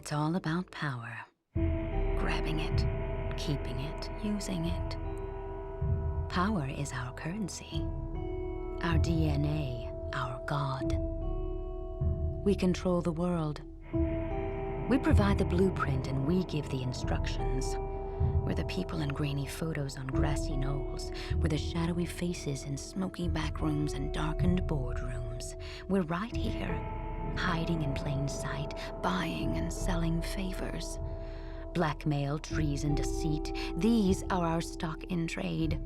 It's all about power. Grabbing it, keeping it, using it. Power is our currency, our DNA, our God. We control the world. We provide the blueprint and we give the instructions. We're the people in grainy photos on grassy knolls. We're the shadowy faces in smoky back rooms and darkened boardrooms. We're right here, hiding in plain sight, buying and selling favors. Blackmail, treason, deceit, these are our stock in trade.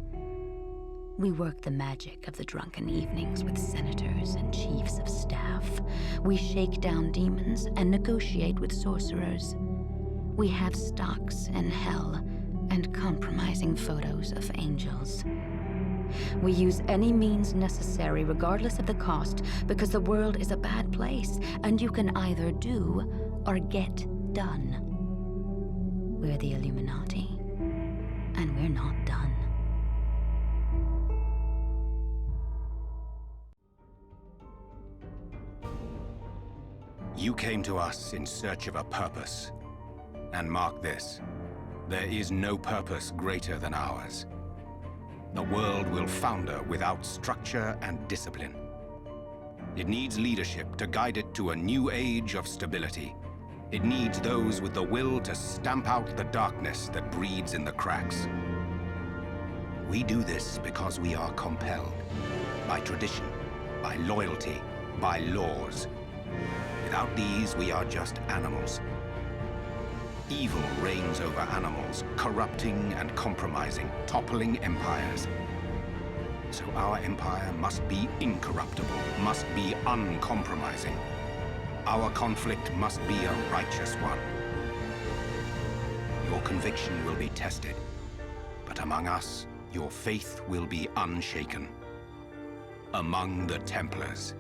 We work the magic of the drunken evenings with senators and chiefs of staff. We shake down demons and negotiate with sorcerers. We have stocks in hell and compromising photos of angels. We use any means necessary, regardless of the cost, because the world is a bad place, and you can either do or get done. We're the Illuminati, and we're not done. You came to us in search of a purpose. And mark this, there is no purpose greater than ours. The world will founder without structure and discipline. It needs leadership to guide it to a new age of stability. It needs those with the will to stamp out the darkness that breeds in the cracks. We do this because we are compelled by tradition, by loyalty, by laws. Without these, we are just animals. Evil reigns over animals, corrupting and compromising, toppling empires. So our empire must be incorruptible, must be uncompromising. Our conflict must be a righteous one. Your conviction will be tested, but among us, your faith will be unshaken. Among the Templars.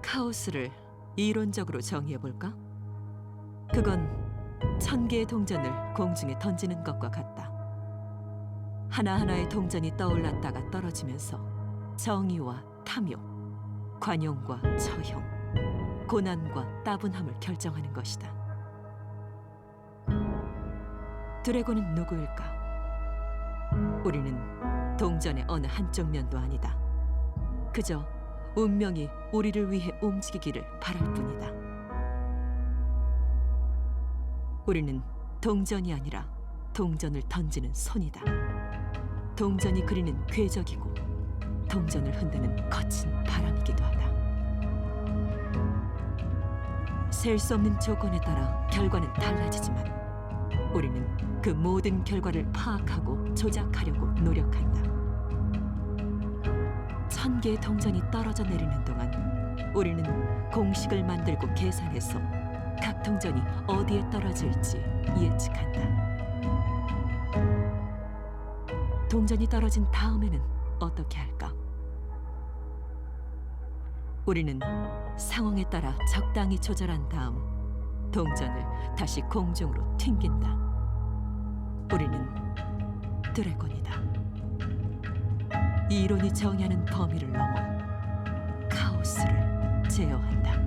카오스를 이론적으로 정의해볼까? 그건 1000개의 동전을 공중에 던지는 것과 같다. 하나하나의 동전이 떠올랐다가 떨어지면서 정의와 탐욕, 관용과 처형, 고난과 따분함을 결정하는 것이다. 드래곤은 누구일까? 우리는 동전의 어느 한쪽 면도 아니다. 그저 운명이 우리를 위해 움직이기를 바랄 뿐이다. 우리는 동전이 아니라 동전을 던지는 손이다. 동전이 그리는 궤적이고 동전을 흔드는 거친 바람이기도 하다. 셀 수 없는 조건에 따라 결과는 달라지지만 우리는 그 모든 결과를 파악하고 조작하려고 노력한다. 1000개의 동전이 떨어져 내리는 동안 우리는 공식을 만들고 계산해서 각 동전이 어디에 떨어질지 예측한다. 동전이 떨어진 다음에는 어떻게 할까? 우리는 상황에 따라 적당히 조절한 다음 동전을 다시 공중으로 튕긴다. 우리는 드래곤이다. 이론이 정의하는 범위를 넘어 카오스를 제어한다.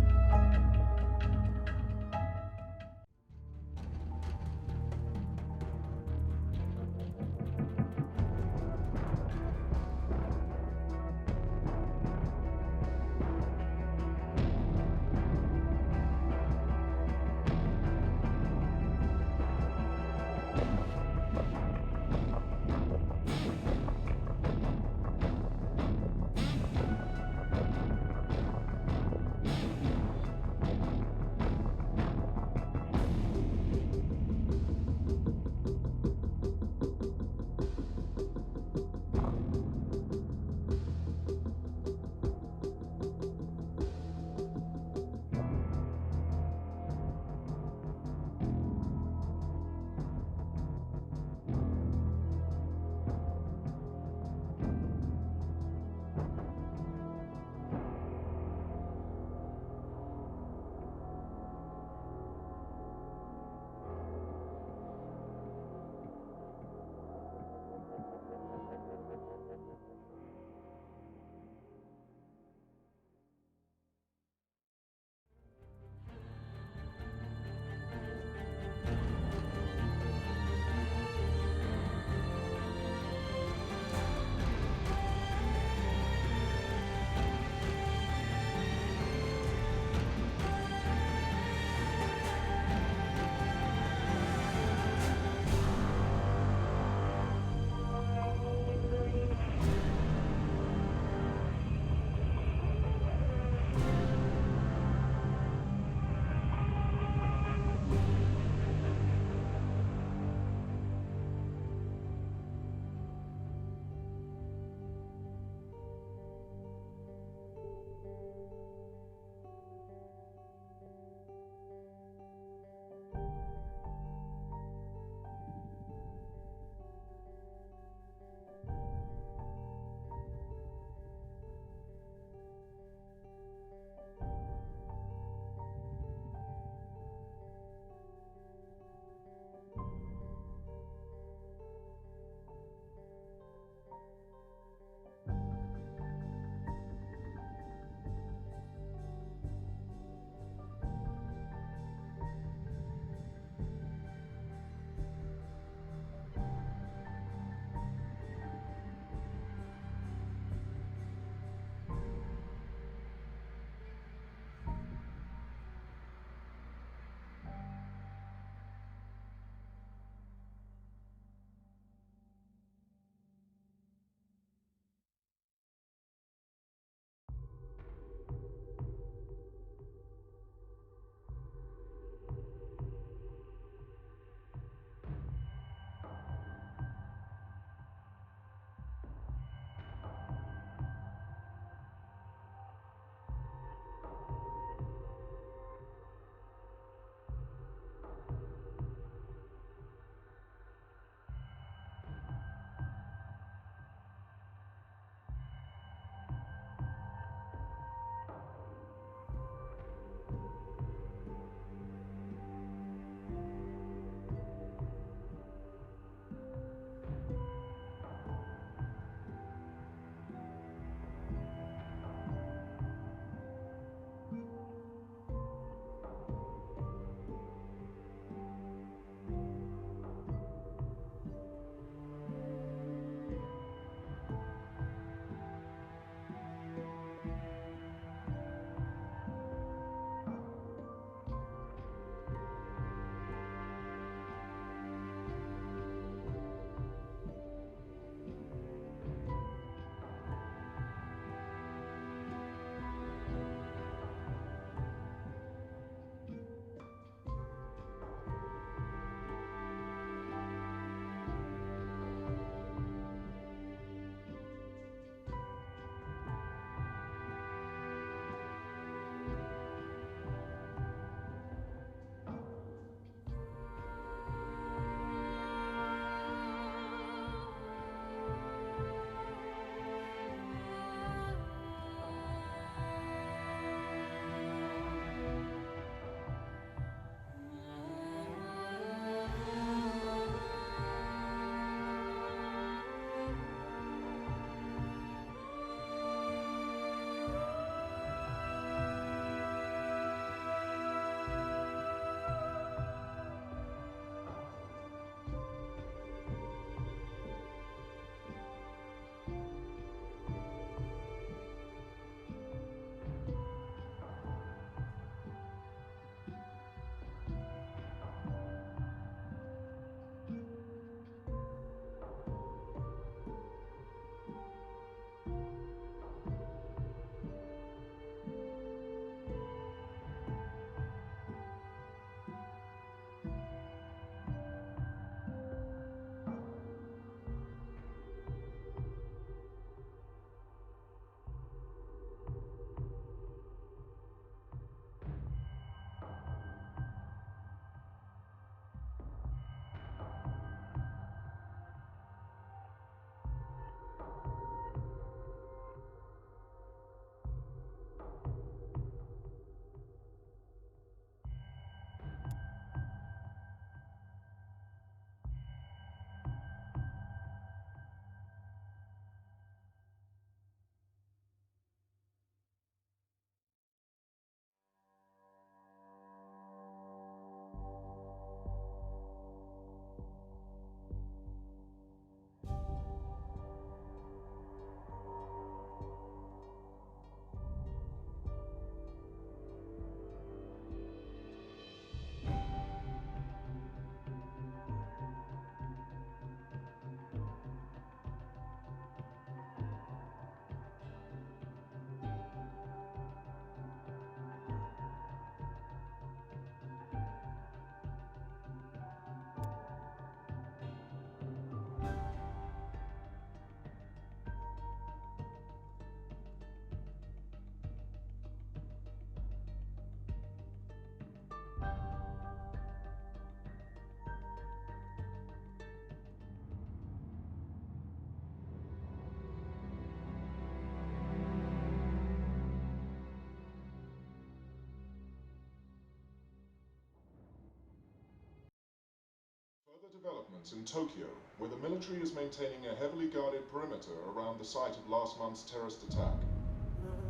checkpoint in Tokyo, where the military is maintaining a heavily guarded perimeter around the site of last month's terrorist attack.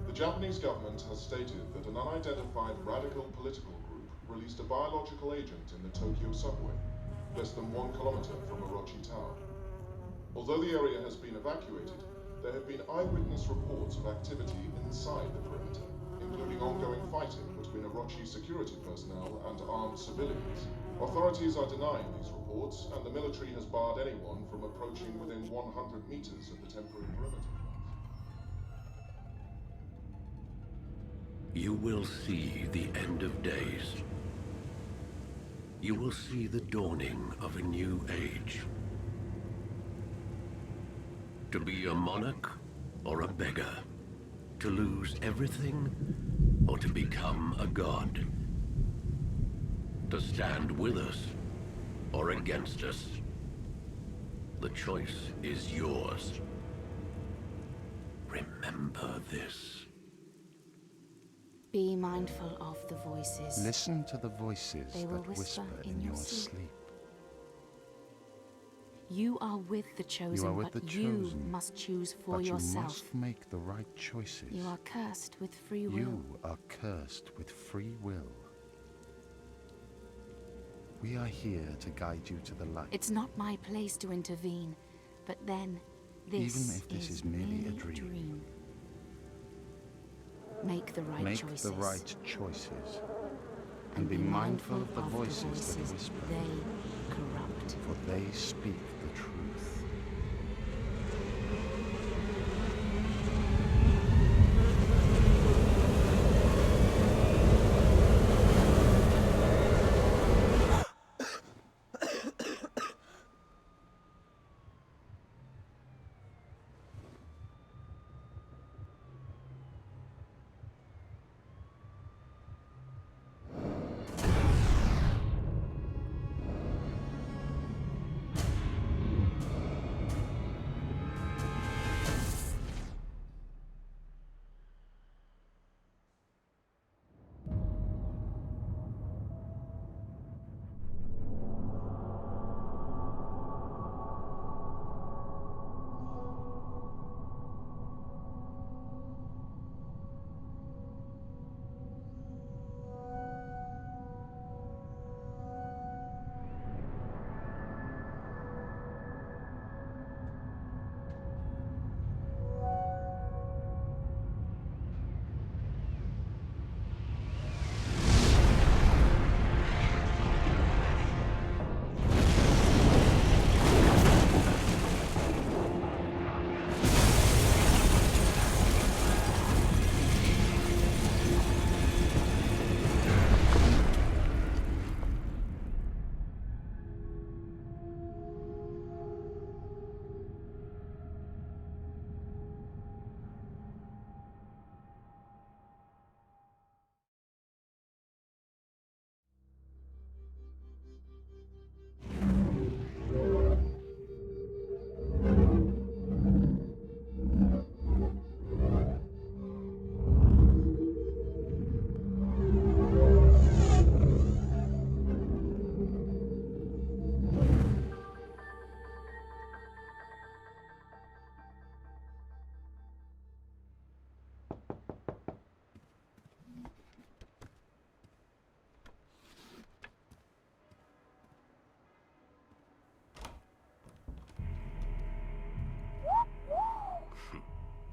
The Japanese government has stated that an unidentified radical political group released a biological agent in the Tokyo subway, less than 1 kilometer from Orochi Tower. Although the area has been evacuated, there have been eyewitness reports of activity inside the perimeter, including ongoing fighting between Orochi security personnel and armed civilians. Authorities are denying these reports, and the military has barred anyone from approaching within 100 meters of the temporary perimeter. You will see the end of days. You will see the dawning of a new age. To be a monarch or a beggar. To lose everything or to become a god. To stand with us or against us. The choice is yours. Remember this. Be mindful of the voices. Listen to the voices They will that whisper in your sleep. You are with the chosen, You are with but the you chosen, must choose for But you yourself. must make the right choices. You are cursed with free will. You are cursed with free will. We are here to guide you to the light. It's not my place to intervene, but then this Even if this is merely a dream. Make the right Make choices. the right choices. And be mindful of the voices that whisper. They corrupt. For they speak the truth.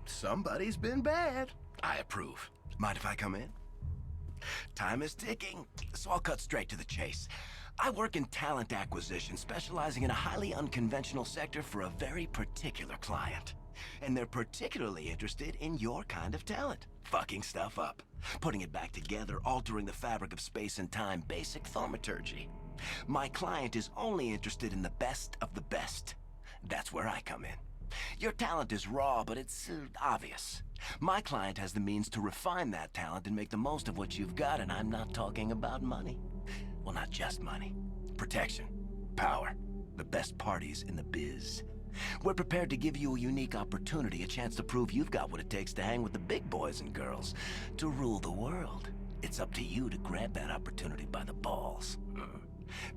Somebody's been bad. I approve. Mind if I come in? Time is ticking, so I'll cut straight to the chase. I work in talent acquisition, specializing in a highly unconventional sector for a very particular client. And they're particularly interested in your kind of talent. Fucking stuff up, putting it back together, altering the fabric of space and time, basic thaumaturgy. My client is only interested in the best of the best. That's where I come in. Your talent is raw, but it's obvious. My client has the means to refine that talent and make the most of what you've got, and I'm not talking about money. Well, not just money. Protection, power, the best parties in the biz. We're prepared to give you a unique opportunity, a chance to prove you've got what it takes to hang with the big boys and girls, to rule the world. It's up to you to grab that opportunity by the balls.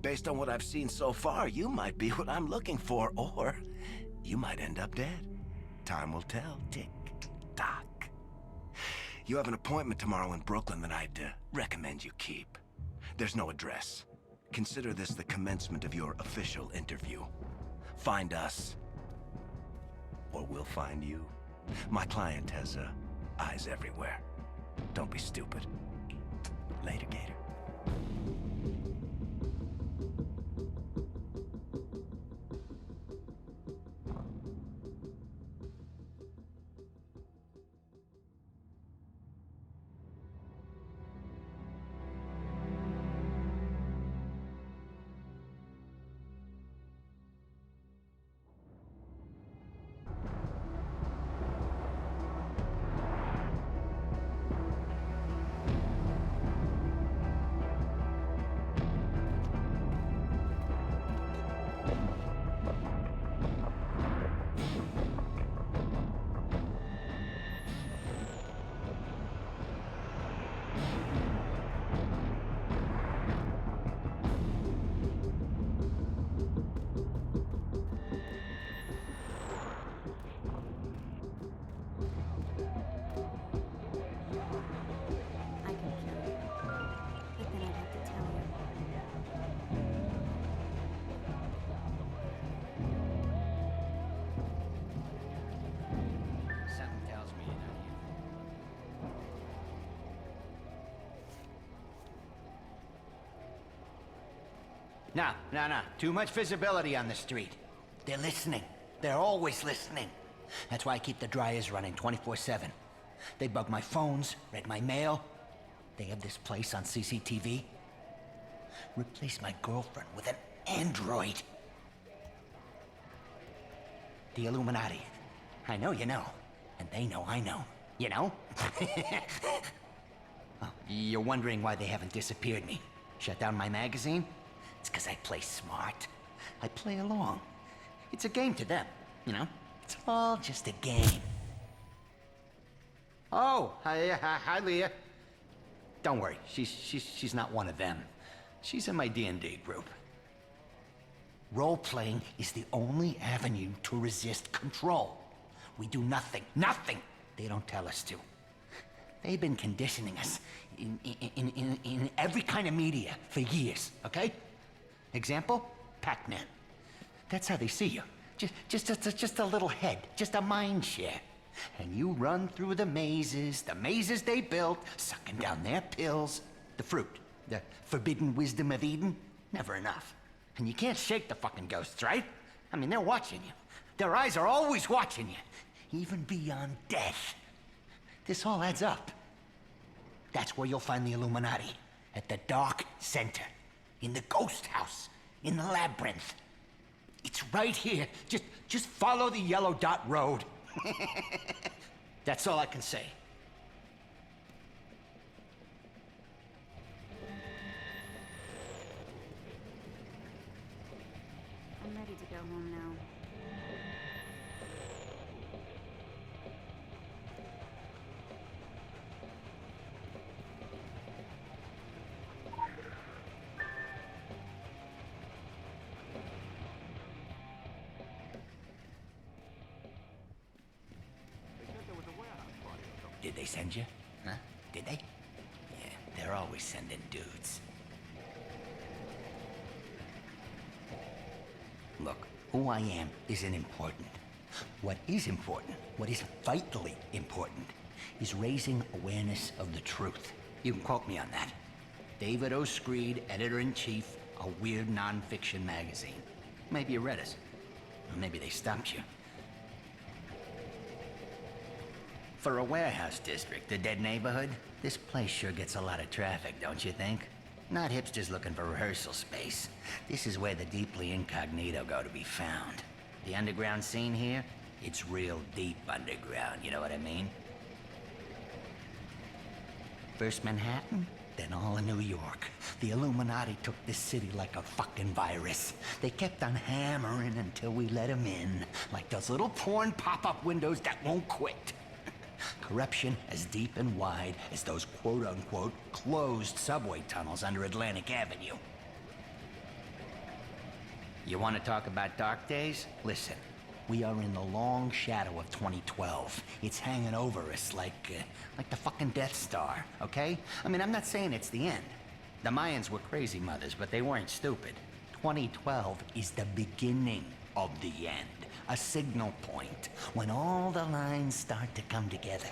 Based on what I've seen so far, you might be what I'm looking for, or you might end up dead. Time will tell. Tick tock. You have an appointment tomorrow in Brooklyn that I'd recommend you keep. There's no address. Consider this the commencement of your official interview. Find us, or we'll find you. My client has eyes everywhere. Don't be stupid. Later, Gator. No. Too much visibility on the street. They're listening. They're always listening. That's why I keep the dryers running 24/7. They bug my phones, read my mail. They have this place on CCTV. Replace my girlfriend with an android. The Illuminati. I know you know. And they know I know. You know? Oh, you're wondering why they haven't disappeared me. Shut down my magazine? It's because I play smart. I play along. It's a game to them, you know? It's all just a game. Oh, hi, Leah. Don't worry, she's not one of them. She's in my D&D group. Role-playing is the only avenue to resist control. We do nothing they don't tell us to. They've been conditioning us in every kind of media for years, okay? Example, Pac-Man. That's how they see you. Just a little head, just a mind share. And you run through the mazes they built, sucking down their pills. The fruit, the forbidden wisdom of Eden, never enough. And you can't shake the fucking ghosts, right? I mean, they're watching you. Their eyes are always watching you, even beyond death. This all adds up. That's where you'll find the Illuminati, at the dark center, in the ghost house, in the labyrinth. It's right here. Just follow the yellow dot road. That's all I can say. I'm ready to go home now. Did they send you? Huh? Did they? Yeah, they're always sending dudes. Look, who I am isn't important. What is important, what is vitally important, is raising awareness of the truth. You can quote me on that. David O. Screed, editor-in-chief, a weird non-fiction magazine. Maybe you read us. Or maybe they stopped you. For a warehouse district, a dead neighborhood, this place sure gets a lot of traffic, don't you think? Not hipsters looking for rehearsal space. This is where the deeply incognito go to be found. The underground scene here, it's real deep underground, you know what I mean? First Manhattan, then all of New York. The Illuminati took this city like a fucking virus. They kept on hammering until we let them in, like those little porn pop-up windows that won't quit. Corruption as deep and wide as those quote-unquote closed subway tunnels under Atlantic Avenue. You want to talk about dark days? Listen, we are in the long shadow of 2012. It's hanging over us like the fucking Death Star, okay? I mean, I'm not saying it's the end. The Mayans were crazy mothers, but they weren't stupid. 2012 is the beginning of the end. A signal point, when all the lines start to come together.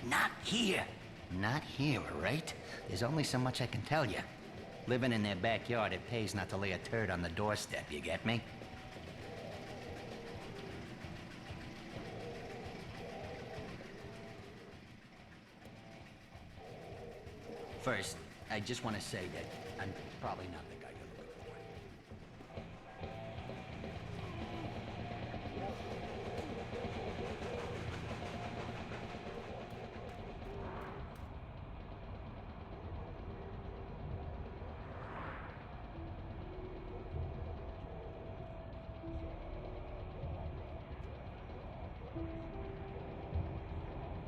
Not here. Not here, all right? There's only so much I can tell you. Living in their backyard, it pays not to lay a turd on the doorstep, you get me? First, I just want to say that I'm probably not the guy you're looking for.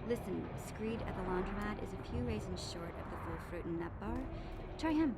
Listen, Screed at the laundromat is a few raisins short of the full fruit and nut bar. Try him.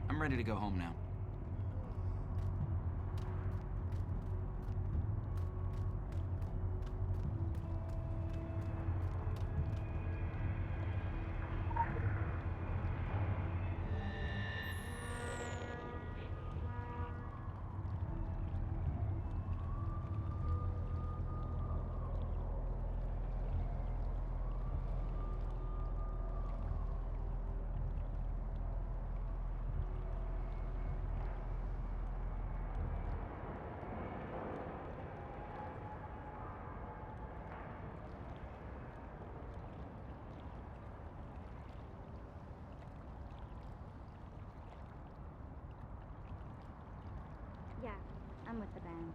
I'm ready to go home now. Yeah, I'm with the band.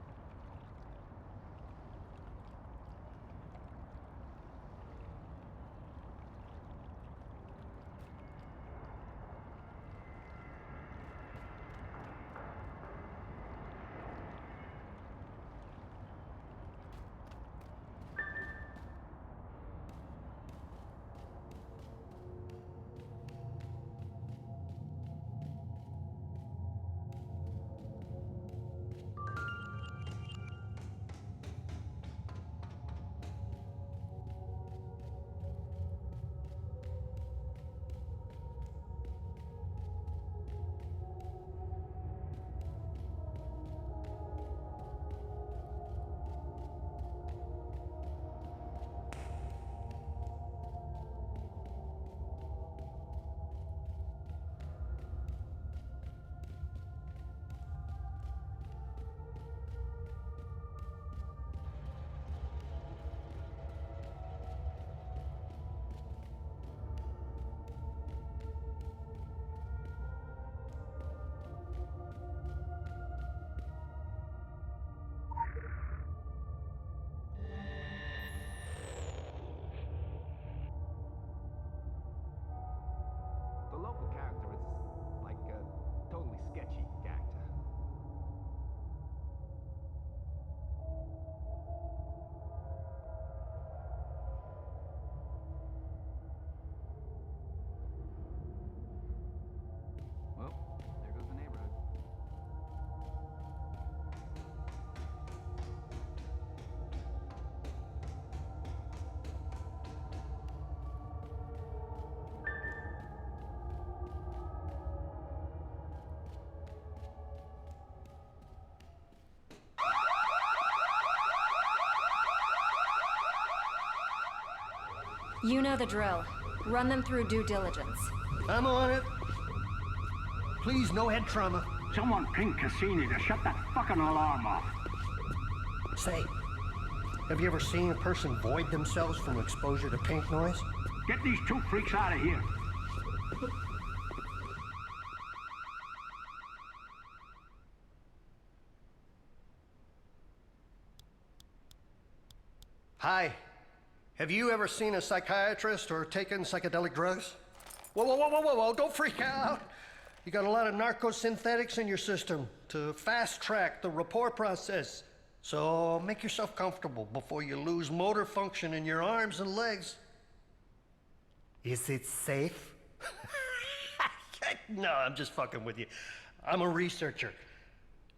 You know the drill. Run them through due diligence. I'm on it. Please, no head trauma. Someone ping Cassini to shut that fucking alarm off. Say, have you ever seen a person void themselves from exposure to pink noise? Get these two freaks out of here. Hi. Have you ever seen a psychiatrist or taken psychedelic drugs? Whoa, whoa, whoa, whoa, whoa, whoa, don't freak out. You got a lot of narcosynthetics in your system to fast track the rapport process. So make yourself comfortable before you lose motor function in your arms and legs. Is it safe? No, I'm just fucking with you. I'm a researcher,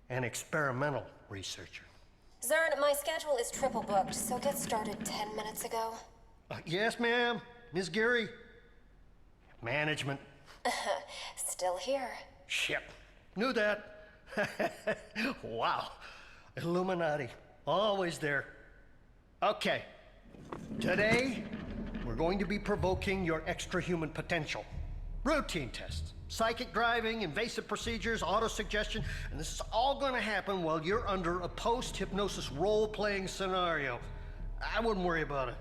an experimental researcher. Zern, my schedule is triple booked, so get started 10 minutes ago. Yes, ma'am. Ms. Geary. Management. Still here. Shit. Knew that. Wow. Illuminati. Always there. Okay. Today, we're going to be provoking your extra-human potential. Routine tests. Psychic driving, invasive procedures, auto-suggestion, and this is all going to happen while you're under a post-hypnosis role-playing scenario. I wouldn't worry about it.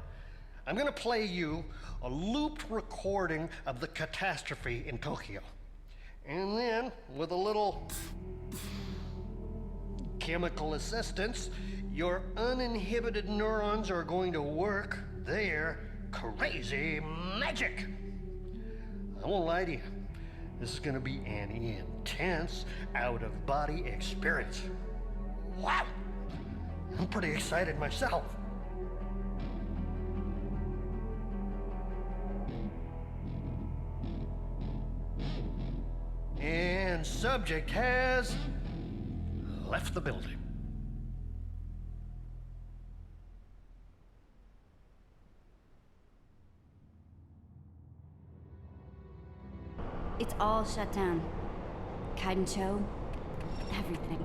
I'm going to play you a looped recording of the catastrophe in Tokyo. And then, with a little chemical assistance, your uninhibited neurons are going to work their crazy magic. I won't lie to you. This is going to be an intense, out-of-body experience. Wow! I'm pretty excited myself. And subject has left the building. It's all shut down. Kaidencho, everything.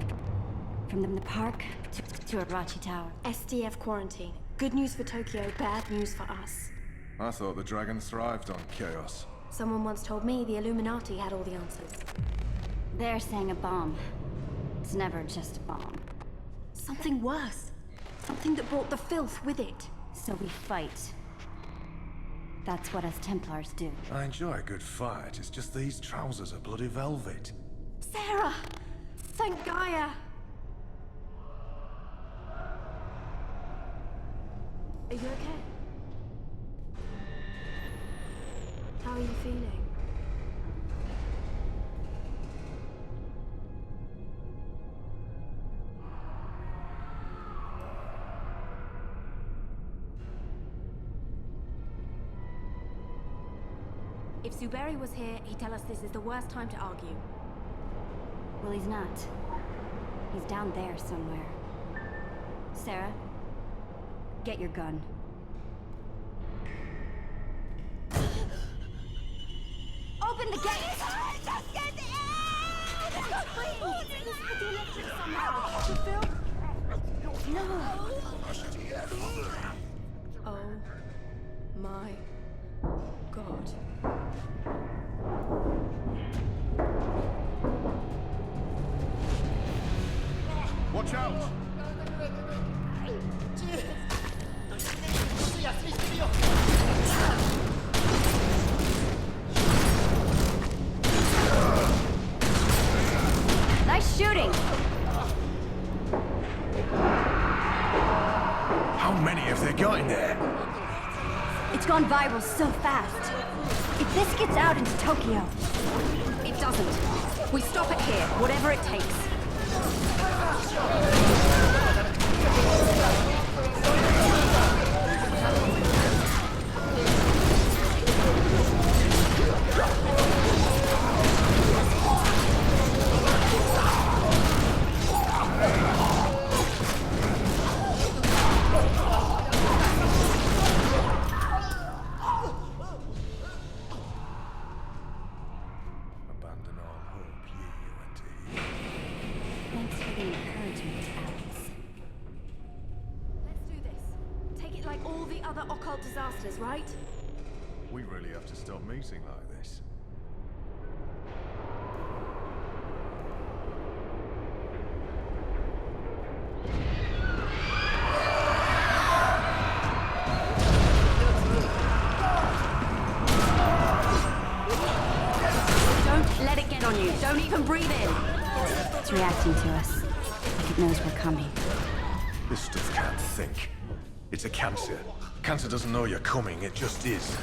From the park to Arachi Tower. SDF quarantine. Good news for Tokyo, bad news for us. I thought the dragon thrived on chaos. Someone once told me the Illuminati had all the answers. They're saying a bomb. It's never just a bomb. Something worse. Something that brought the filth with it. So we fight. That's what us Templars do. I enjoy a good fight, it's just these trousers are bloody velvet. Sarah! Thank Gaia! Are you okay? How are you feeling? If Zuberi was here, he'd tell us this is the worst time to argue. Well, he's not. He's down there somewhere. Sarah, get your gun. Open the gate! Just get in! Please! Inside the electric somehow! The film? No! Oh my God. Watch out! Nice shooting! How many have they got in there? It's gone viral so fast. If this gets out into Tokyo... It doesn't. We stop it here, whatever it takes. Abandon all hope, ye who enter here. Thanks for the encouragement, Alex. Let's do this. Take it like all the other occult disasters, right? We really have to stop meeting like this. Don't let it get on you. Don't even breathe in. It's reacting to us, like it knows we're coming. This stuff can't think. It's a cancer. Cancer doesn't know you're coming, it just is.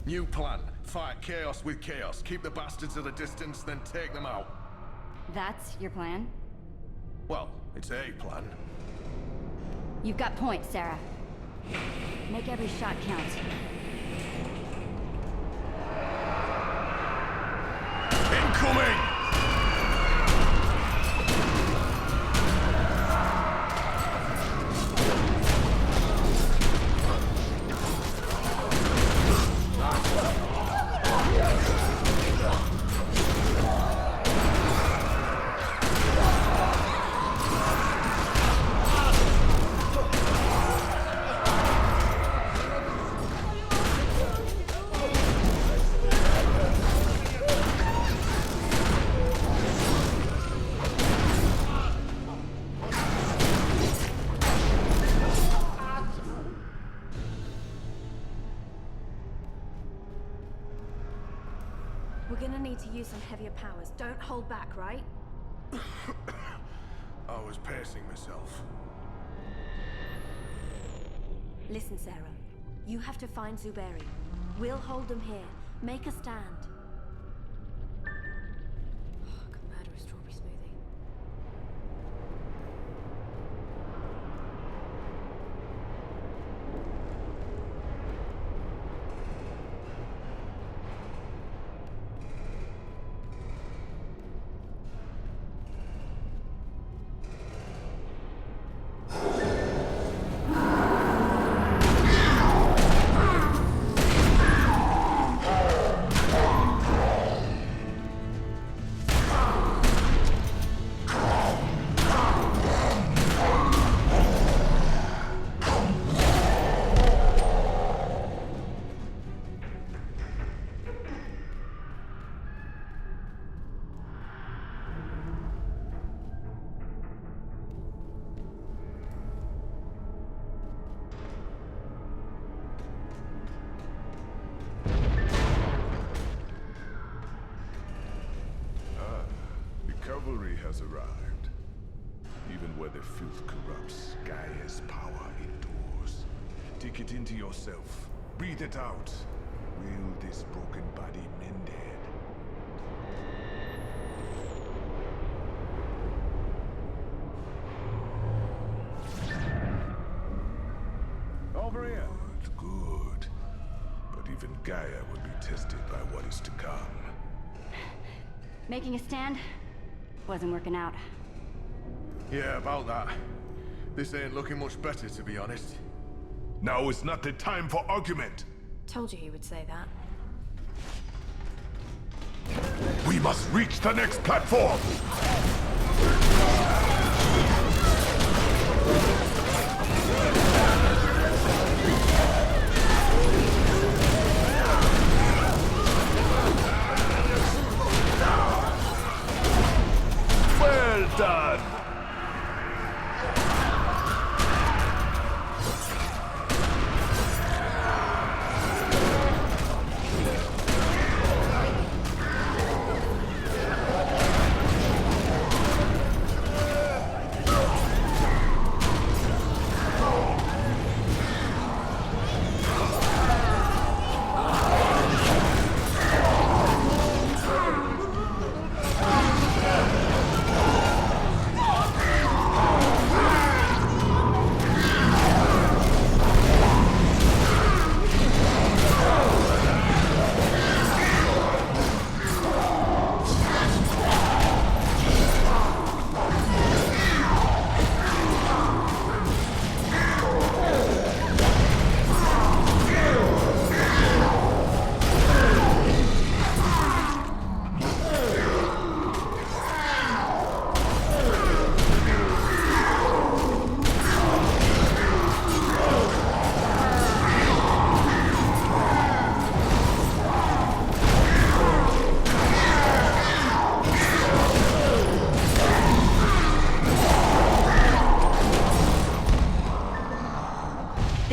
New plan. Fight chaos with chaos. Keep the bastards at a distance, then take them out. That's your plan? Well, it's a plan. You've got points, Sarah. Make every shot count. Incoming! We're gonna need to use some heavier powers. Don't hold back, right? I was pacing myself. Listen, Sarah. You have to find Zuberi. We'll hold them here. Make a stand. Oh, I could murder a strawberry smoothie. Cavalry has arrived. Even where the filth corrupts, Gaia's power endures. Take it into yourself. Breathe it out. Will this broken body mended? Over here. Good. But even Gaia will be tested by what is to come. Making a stand? Wasn't working out. Yeah, about that. This ain't looking much better, to be honest. Now is not the time for argument. Told you he would say that. We must reach the next platform. Well done.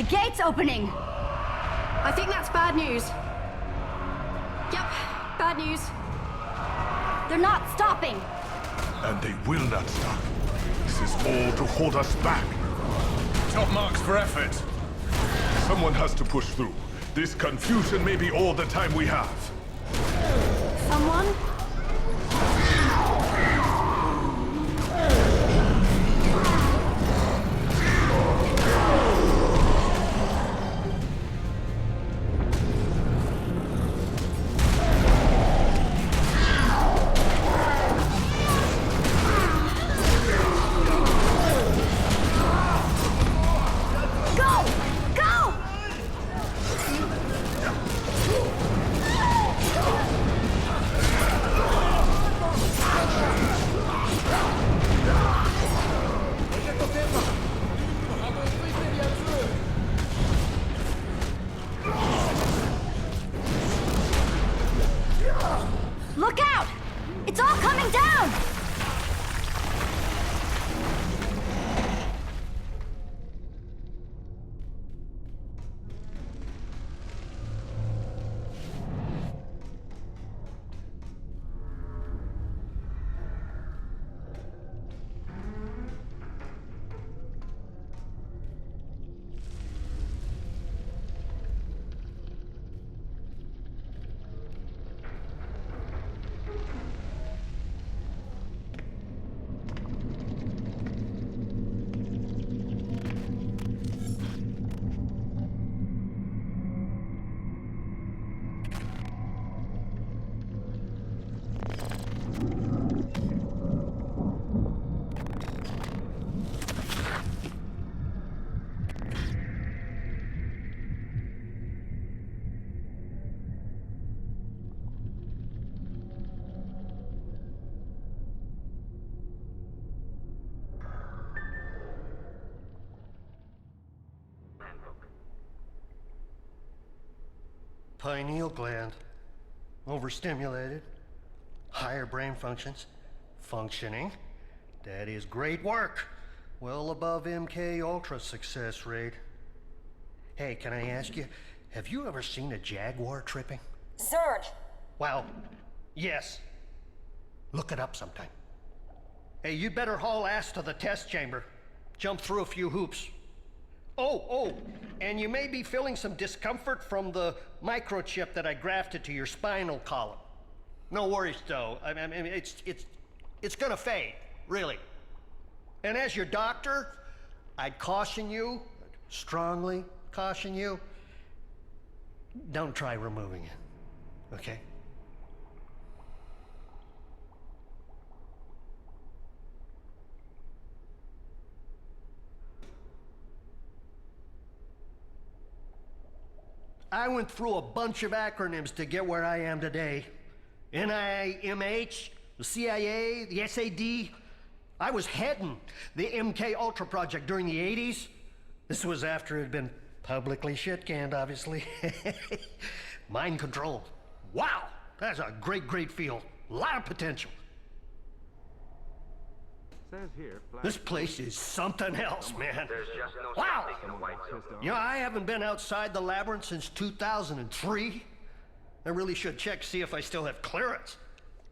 The gate's opening! I think that's bad news. Yep, bad news. They're not stopping! And they will not stop. This is all to hold us back. Top marks for effort. Someone has to push through. This confusion may be all the time we have. Someone? Look out! It's all coming down! Pineal gland. Overstimulated. Higher brain functions. Functioning. That is great work. Well above MK Ultra success rate. Hey, can I ask you, have you ever seen a jaguar tripping? Zerd! Well, yes. Look it up sometime. Hey, you'd better haul ass to the test chamber. Jump through a few hoops. Oh, and you may be feeling some discomfort from the microchip that I grafted to your spinal column. No worries, though. I mean, it's gonna fade, really. And as your doctor, I'd caution you, strongly caution you, don't try removing it, okay? I went through a bunch of acronyms to get where I am today. NIMH, the CIA, the SAD. I was heading the MK Ultra project during the 80s. This was after it had been publicly shit-canned, obviously. Mind control. Wow, that's a great field. A lot of potential. Says here, This place is something else, man. There's just no Wow! in a white zone. You know, I haven't been outside the labyrinth since 2003. I really should check, see if I still have clearance.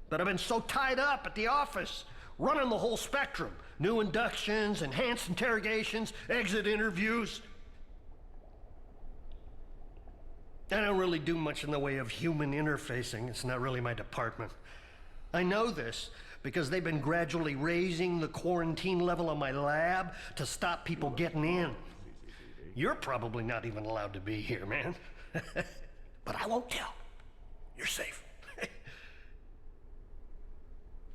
But I've been so tied up at the office, running the whole spectrum. New inductions, enhanced interrogations, exit interviews. I don't really do much in the way of human interfacing. It's not really my department. I know this because they've been gradually raising the quarantine level of my lab to stop people getting in. You're probably not even allowed to be here, man. But I won't tell. You're safe.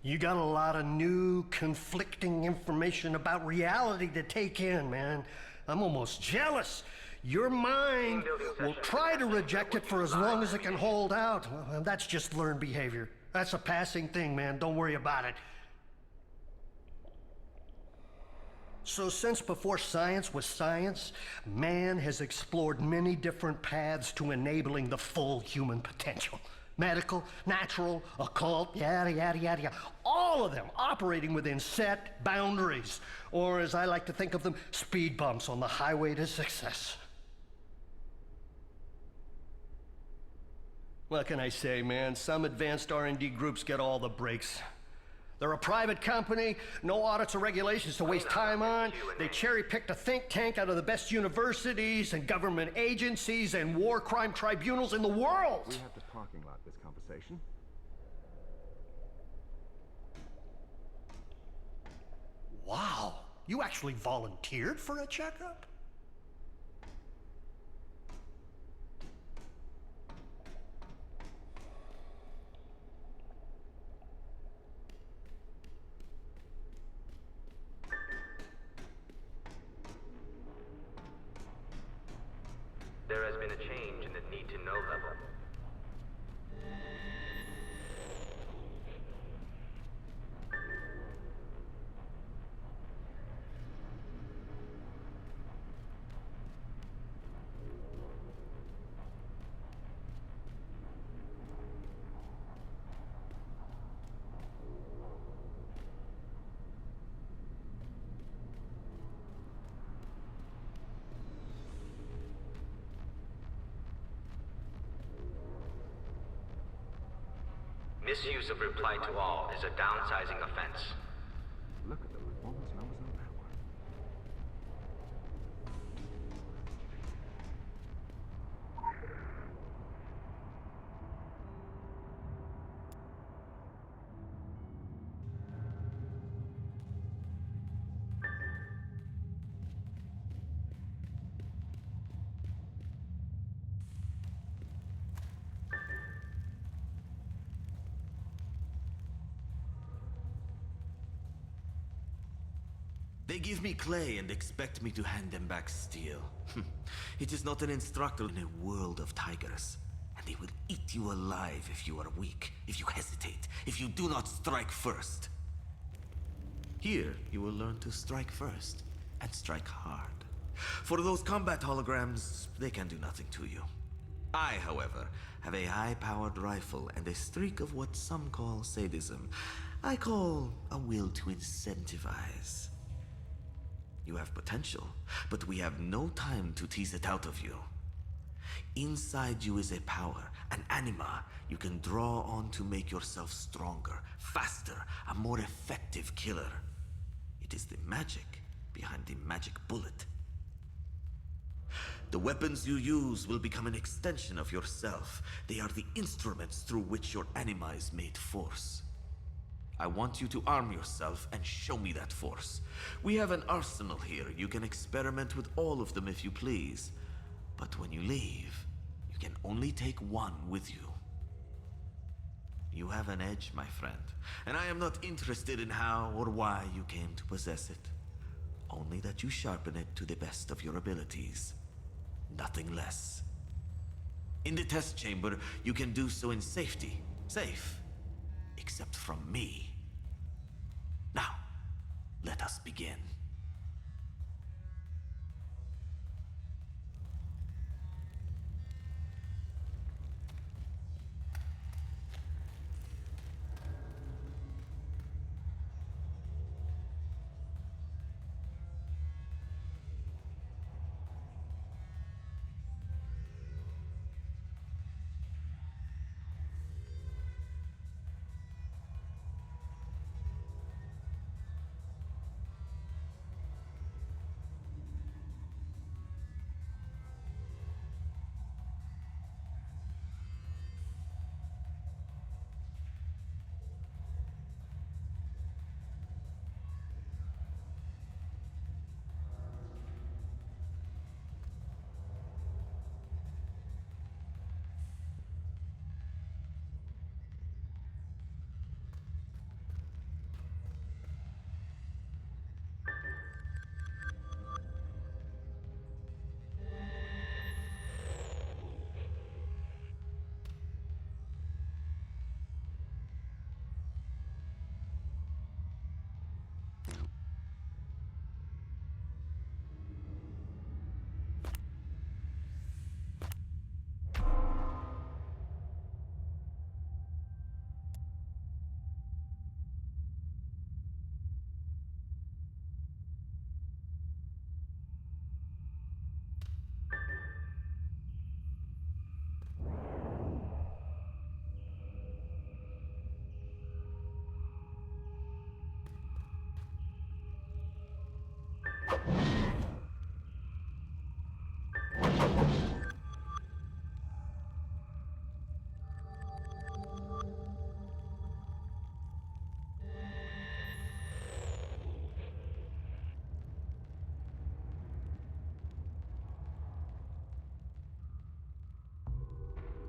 You got a lot of new, conflicting information about reality to take in, man. I'm almost jealous. Your mind will try to reject it for as long as it can hold out. Well, that's just learned behavior. That's a passing thing, man. Don't worry about it. So since before science was science, man has explored many different paths to enabling the full human potential. Medical, natural, occult, yada, yada, yada, yada. All of them operating within set boundaries, or as I like to think of them, speed bumps on the highway to success. What can I say, man? Some advanced R&D groups get all the breaks. They're a private company, no audits or regulations to waste time on. They cherry-picked a think tank out of the best universities and government agencies and war crime tribunals in the world. We have the parking lot this conversation. Wow, you actually volunteered for a checkup? There has been a change in the need-to-know level. Misuse of reply to all is a downsizing offense. Look at the performance numbers on that one. They give me clay and expect me to hand them back steel. It is not an instructor in a world of tigers. And they will eat you alive if you are weak, if you hesitate, if you do not strike first. Here, you will learn to strike first, and strike hard. For those combat holograms, they can do nothing to you. I, however, have a high-powered rifle and a streak of what some call sadism. I call a will to incentivize. You have potential, but we have no time to tease it out of you. Inside you is a power, an anima you can draw on to make yourself stronger, faster, a more effective killer. It is the magic behind the magic bullet. The weapons you use will become an extension of yourself. They are the instruments through which your anima is made force. I want you to arm yourself and show me that force. We have an arsenal here. You can experiment with all of them if you please. But when you leave, you can only take one with you. You have an edge, my friend, and I am not interested in how or why you came to possess it. Only that you sharpen it to the best of your abilities. Nothing less. In the test chamber, you can do so in safety. Safe. Except from me. Now, let us begin.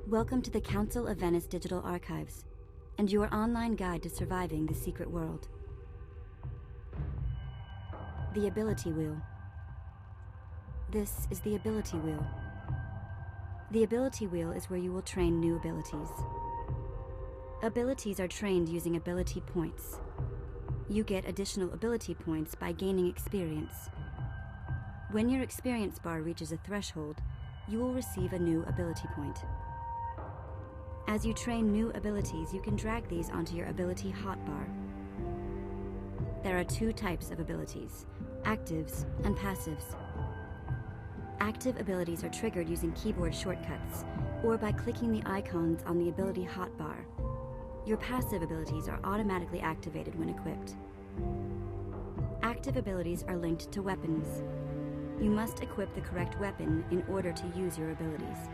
Welcome to the Council of Venice Digital Archives, and your online guide to surviving the secret world. The Ability Wheel. This is the Ability Wheel. The Ability Wheel is where you will train new abilities. Abilities are trained using ability points. You get additional ability points by gaining experience. When your experience bar reaches a threshold, you will receive a new ability point. As you train new abilities, you can drag these onto your ability hotbar. There are two types of abilities, actives and passives. Active abilities are triggered using keyboard shortcuts, or by clicking the icons on the ability hotbar. Your passive abilities are automatically activated when equipped. Active abilities are linked to weapons. You must equip the correct weapon in order to use your abilities.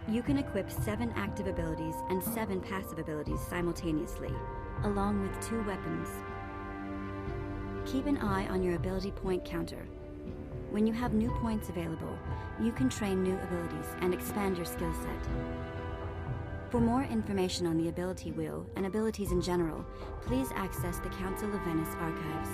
You can equip 7 active abilities and 7 passive abilities simultaneously, along with 2 weapons. Keep an eye on your ability point counter. When you have new points available, you can train new abilities and expand your skill set. For more information on the Ability Wheel and abilities in general, please access the Council of Venice archives.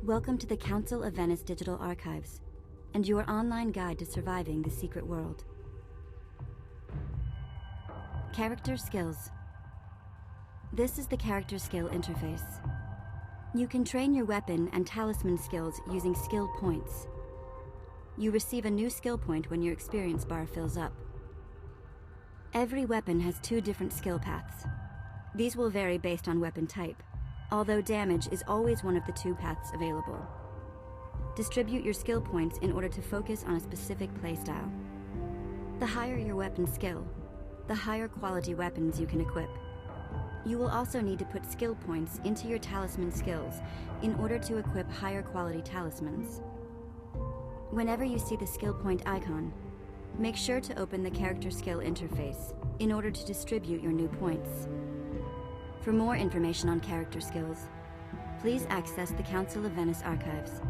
Welcome to the Council of Venice Digital Archives, and your online guide to surviving the secret world. Character skills. This is the character skill interface. You can train your weapon and talisman skills using skill points. You receive a new skill point when your experience bar fills up. Every weapon has 2 different skill paths. These will vary based on weapon type, although damage is always one of the 2 paths available. Distribute your skill points in order to focus on a specific playstyle. The higher your weapon skill, the higher quality weapons you can equip. You will also need to put skill points into your talisman skills in order to equip higher quality talismans. Whenever you see the skill point icon, make sure to open the character skill interface in order to distribute your new points. For more information on character skills, please access the Council of Venice archives.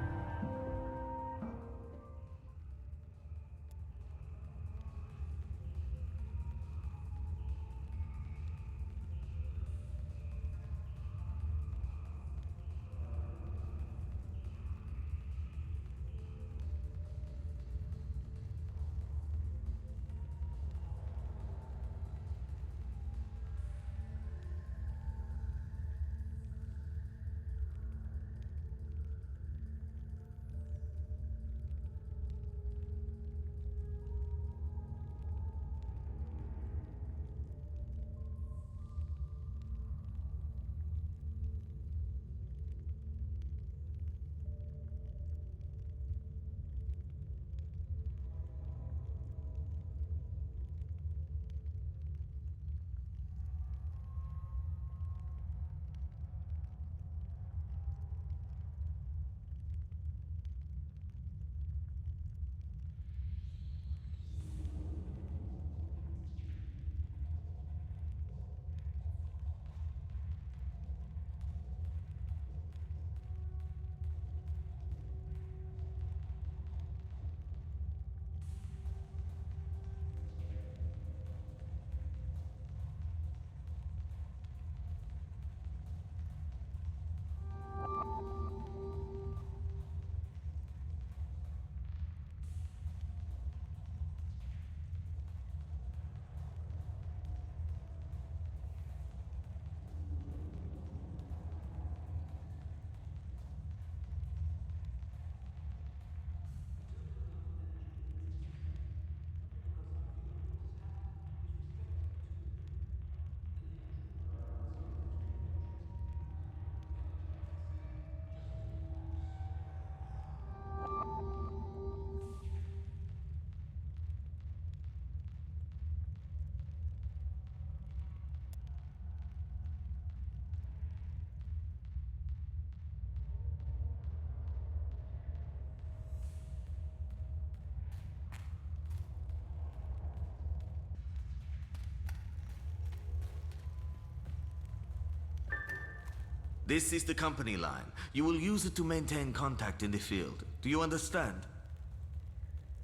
This is the company line. You will use it to maintain contact in the field. Do you understand?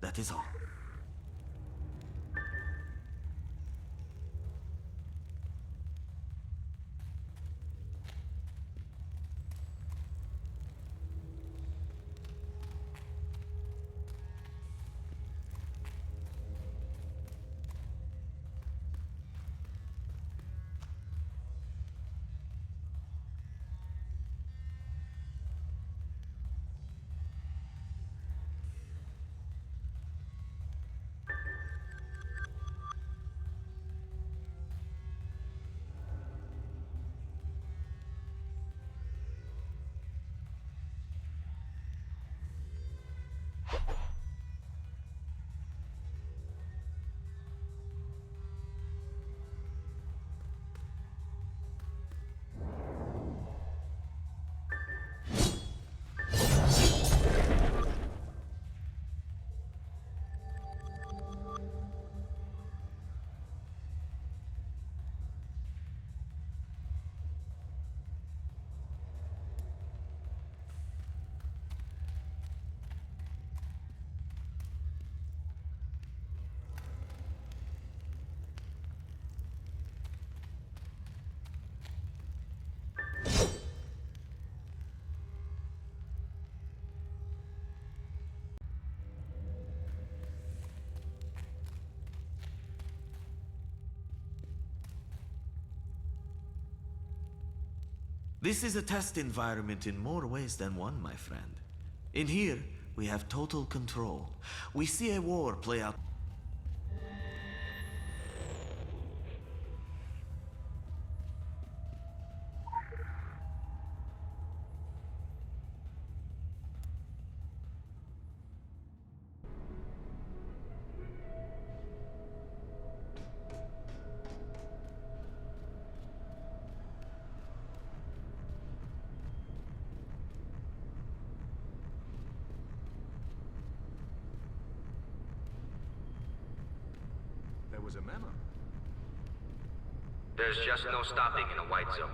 That is all. This is a test environment in more ways than one, my friend. In here, we have total control. We see a war play out. There was a memo. There's just no stopping in a white zone.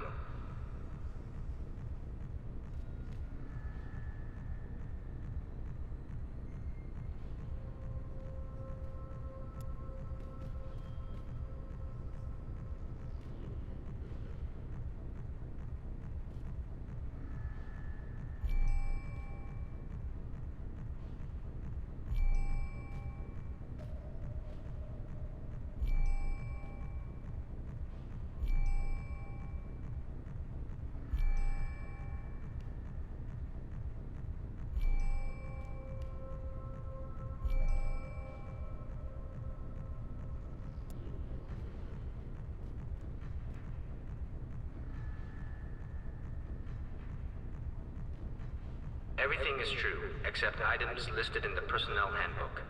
Everything is true, except items listed in the personnel handbook.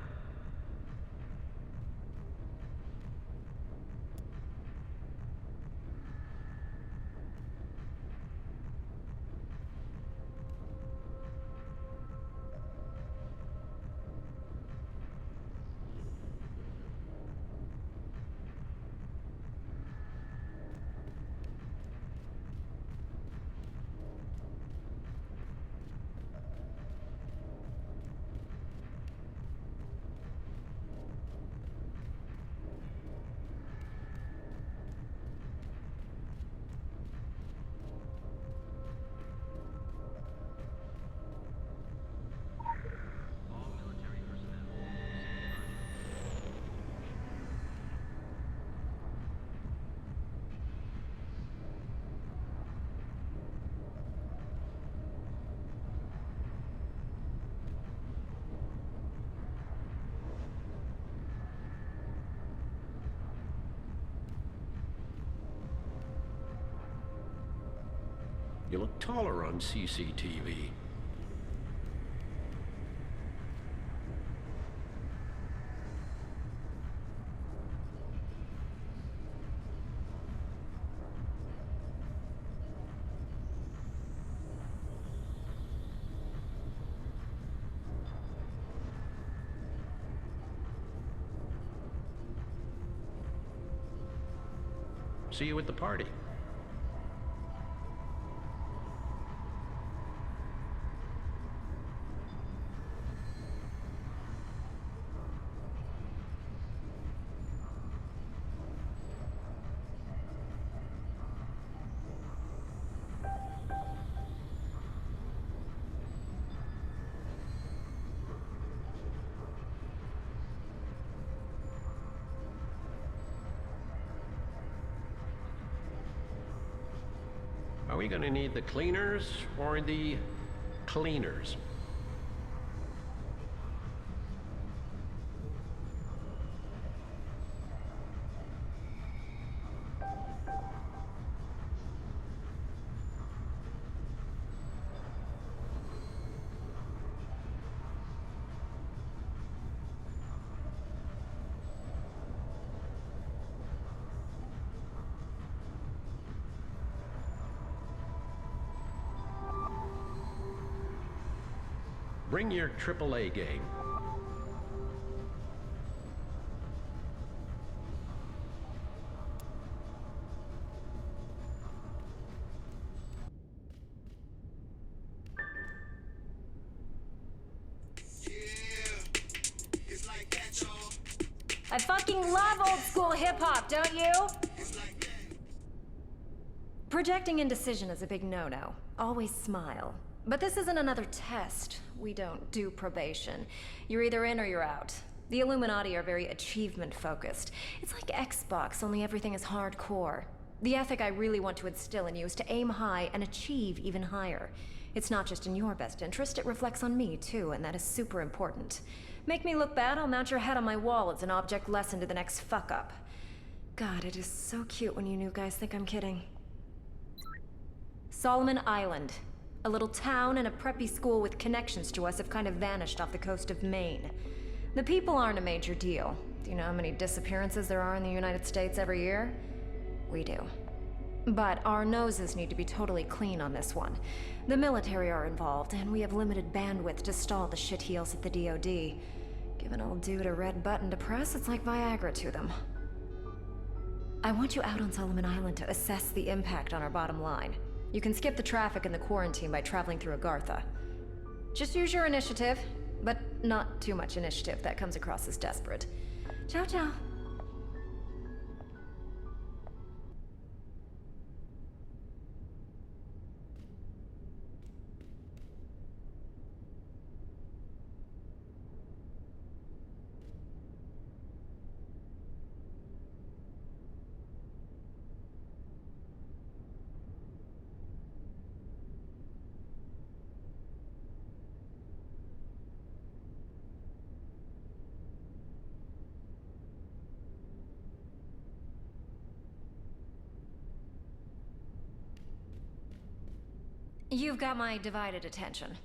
You look taller on CCTV. See you at the party. Are we gonna need the cleaners or the cleaners? Bring your AAA game. I fucking love old school hip-hop, don't you? Projecting indecision is a big no-no. Always smile. But this isn't another test. We don't do probation. You're either in or you're out. The Illuminati are very achievement-focused. It's like Xbox, only everything is hardcore. The ethic I really want to instill in you is to aim high and achieve even higher. It's not just in your best interest, it reflects on me too, and that is super important. Make me look bad, I'll mount your head on my wall as an object lesson to the next fuck-up. God, it is so cute when you new guys think I'm kidding. Solomon Island. A little town and a preppy school with connections to us have kind of vanished off the coast of Maine. The people aren't a major deal. Do you know how many disappearances there are in the United States every year? We do. But our noses need to be totally clean on this one. The military are involved, and we have limited bandwidth to stall the shitheels at the DoD. Give an old dude a red button to press, it's like Viagra to them. I want you out on Solomon Island to assess the impact on our bottom line. You can skip the traffic and the quarantine by traveling through Agartha. Just use your initiative, but not too much initiative. That comes across as desperate. Ciao, ciao. You've got my divided attention.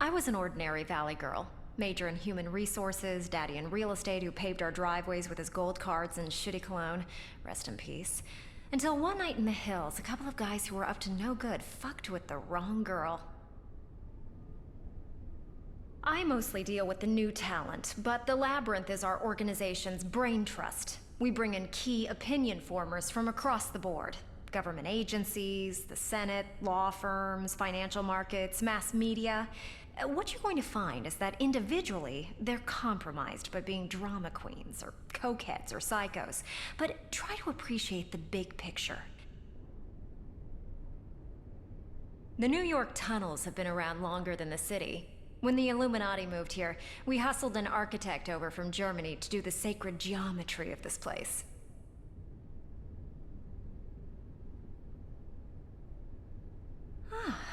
I was an ordinary valley girl. Major in human resources, daddy in real estate who paved our driveways with his gold cards and shitty cologne. Rest in peace. Until one night in the hills, a couple of guys who were up to no good fucked with the wrong girl. I mostly deal with the new talent, but the Labyrinth is our organization's brain trust. We bring in key opinion formers from across the board. Government agencies, the Senate, law firms, financial markets, mass media. What you're going to find is that individually, they're compromised by being drama queens, or coquettes, or psychos. But try to appreciate the big picture. The New York tunnels have been around longer than the city. When the Illuminati moved here, we hustled an architect over from Germany to do the sacred geometry of this place.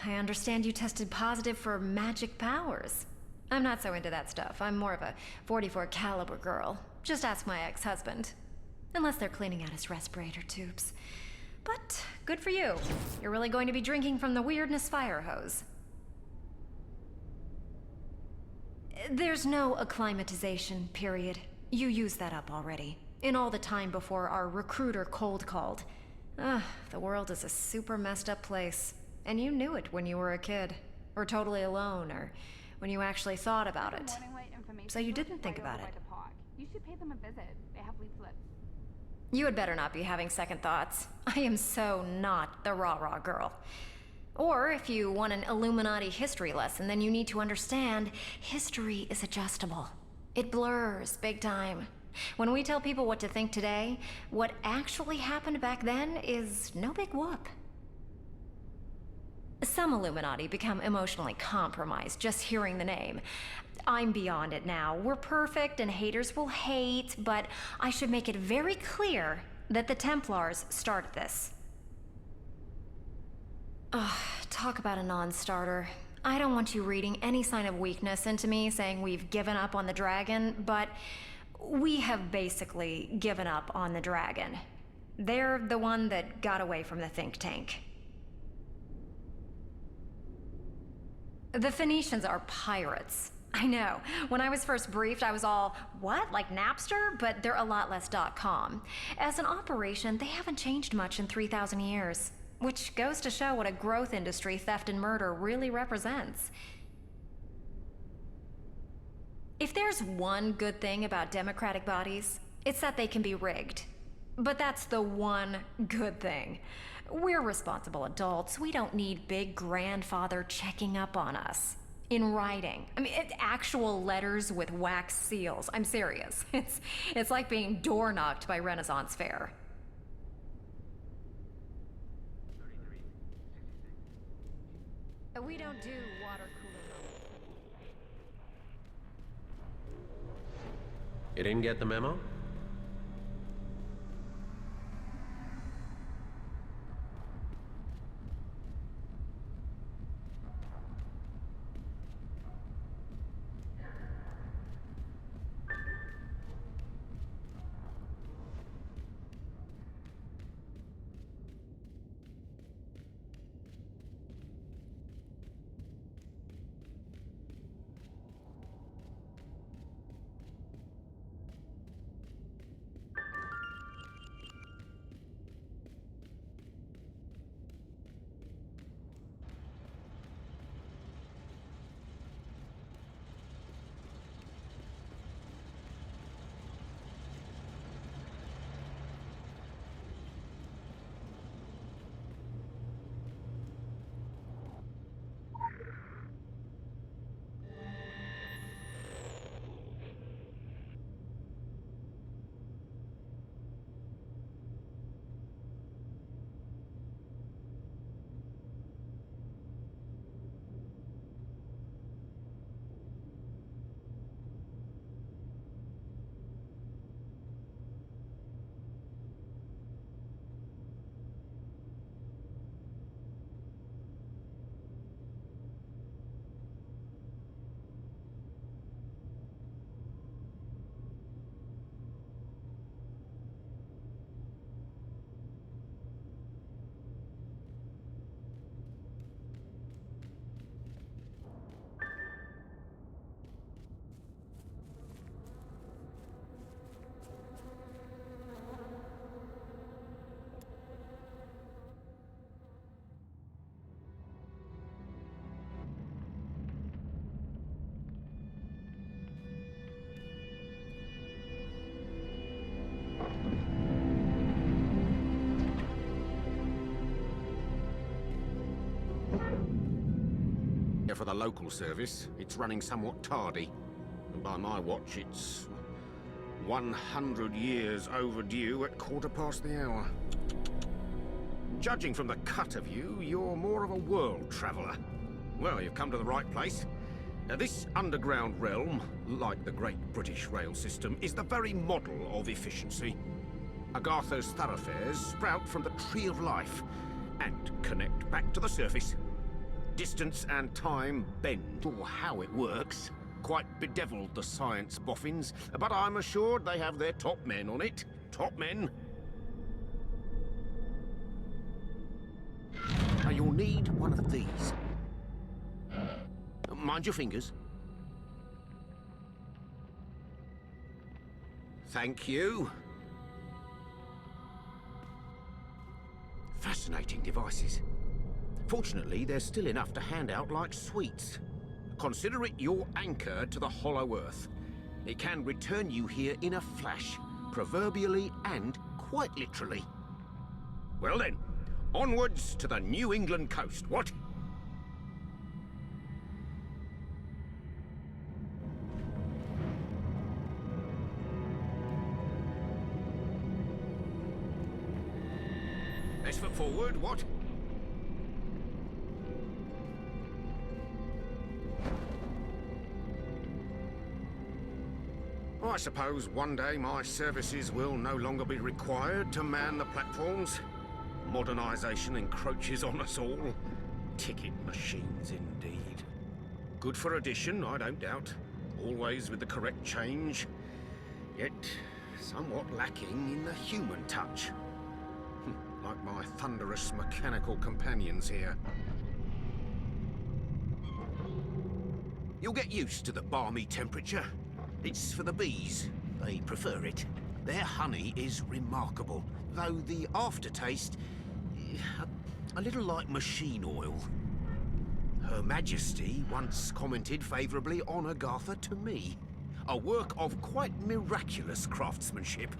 I understand you tested positive for magic powers. I'm not so into that stuff. I'm more of a .44 caliber girl. Just ask my ex-husband. Unless they're cleaning out his respirator tubes. But good for you. You're really going to be drinking from the weirdness fire hose. There's no acclimatization period. You used that up already. In all the time before our recruiter cold called. The world is a super messed up place. And you knew it when you were a kid, or totally alone, or when you actually thought about it. So you didn't think about it. You should pay them a visit. They have leaflets. You had better not be having second thoughts. I am so not the rah-rah girl. Or if you want an Illuminati history lesson, then you need to understand history is adjustable. It blurs big time. When we tell people what to think today, what actually happened back then is no big whoop. Some Illuminati become emotionally compromised just hearing the name. I'm beyond it now. We're perfect and haters will hate, but I should make it very clear that the Templars started this. Ugh, talk about a non-starter. I don't want you reading any sign of weakness into me saying we've given up on the dragon, but we have basically given up on the dragon. They're the one that got away from the think tank. The Phoenicians are pirates. I know. When I was first briefed, I was all, what, like Napster? But they're a lot less .com. As an operation, they haven't changed much in 3,000 years. Which goes to show what a growth industry theft and murder really represents. If there's one good thing about democratic bodies, it's that they can be rigged. But that's the one good thing. We're responsible adults. We don't need big grandfather checking up on us. In writing. I mean, actual letters with wax seals. I'm serious. It's like being door-knocked by Renaissance Fair. We don't do water cooler. You didn't get the memo? For the local service, it's running somewhat tardy. And by my watch, it's 100 years overdue at 1/4 the hour. Judging from the cut of you, you're more of a world traveller. Well, you've come to the right place. This underground realm, like the great British rail system, is the very model of efficiency. Agartha's thoroughfares sprout from the Tree of Life and connect back to the surface. Distance and time bend, or how it works. Quite bedeviled the science boffins, but I'm assured they have their top men on it. Top men. Now you'll need one of these. Mind your fingers. Thank you. Fascinating devices. Fortunately, there's still enough to hand out like sweets. Consider it your anchor to the hollow earth. It can return you here in a flash, proverbially and quite literally. Well then, onwards to the New England coast, what? Best foot forward, what? I suppose one day my services will no longer be required to man the platforms. Modernisation encroaches on us all. Ticket machines, indeed. Good for addition, I don't doubt. Always with the correct change. Yet somewhat lacking in the human touch. Like my thunderous mechanical companions here. You'll get used to the balmy temperature. It's for the bees. They prefer it. Their honey is remarkable, though the aftertaste, a little like machine oil. Her Majesty once commented favourably on Agatha to me. A work of quite miraculous craftsmanship.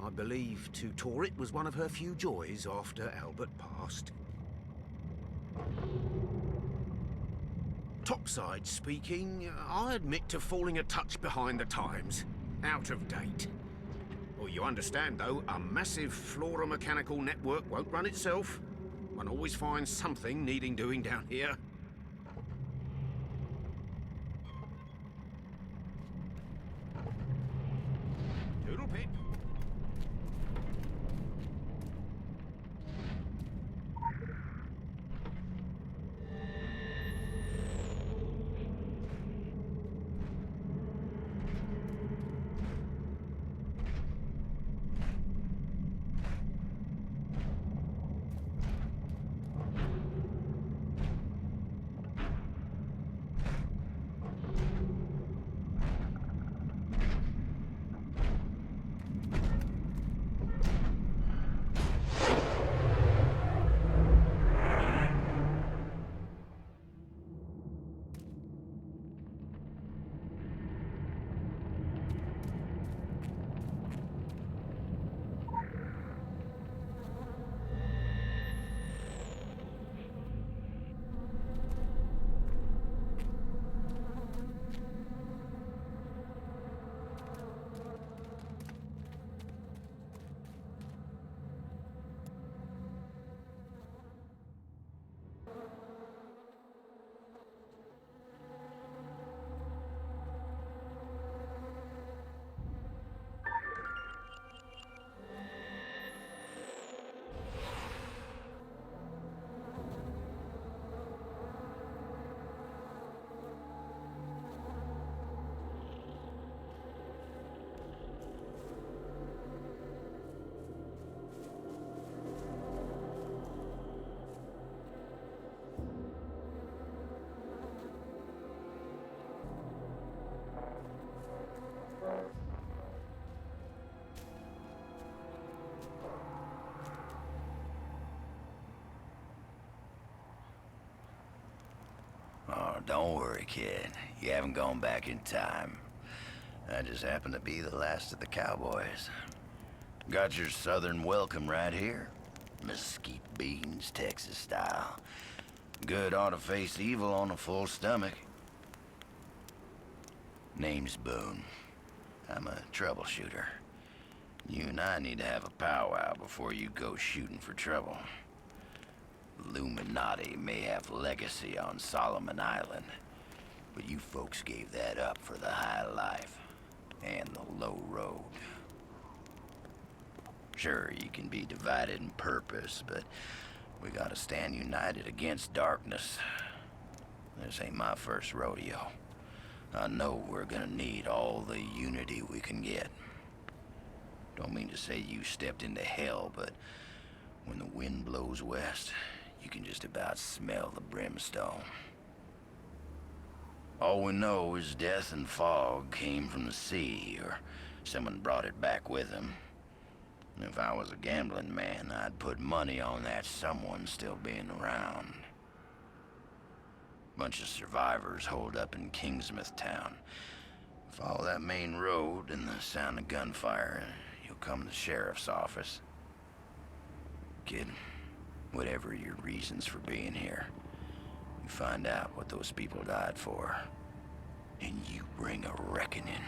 I believe to tour it was one of her few joys after Albert passed. Topside speaking, I admit to falling a touch behind the times. Out of date. Well, you understand, though, a massive flora-mechanical network won't run itself. One always finds something needing doing down here. Toodle pip. Oh, don't worry, kid. You haven't gone back in time. I just happen to be the last of the cowboys. Got your southern welcome right here. Mesquite beans, Texas style. Good ought to face evil on a full stomach. Name's Boone. I'm a troubleshooter. You and I need to have a powwow before you go shooting for trouble. Illuminati may have legacy on Solomon Island, but you folks gave that up for the high life and the low road. Sure, you can be divided in purpose, but we gotta stand united against darkness. This ain't my first rodeo. I know we're gonna need all the unity we can get. Don't mean to say you stepped into hell, but when the wind blows west, you can just about smell the brimstone. All we know is death and fog came from the sea, or someone brought it back with them. If I was a gambling man, I'd put money on that someone still being around. Bunch of survivors holed up in Kingsmouth town. Follow that main road and the sound of gunfire, you'll come to the sheriff's office. Kid, whatever your reasons for being here, you find out what those people died for, and you bring a reckoning.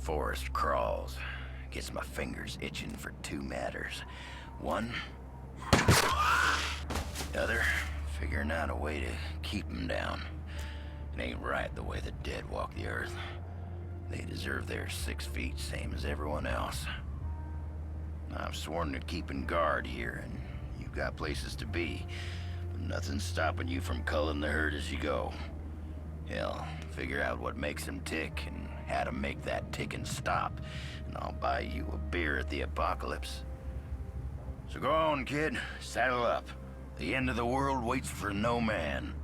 forest crawls. Gets my fingers itching for two matters. One, the other, figuring out a way to keep them down. It ain't right the way the dead walk the earth. They deserve their 6 feet, same as everyone else. I've sworn to keeping guard here, and you've got places to be. But nothing's stopping you from culling the herd as you go. Hell, figure out what makes them tick and how to make that ticking stop, and I'll buy you a beer at the apocalypse. So go on, kid. Saddle up. The end of the world waits for no man.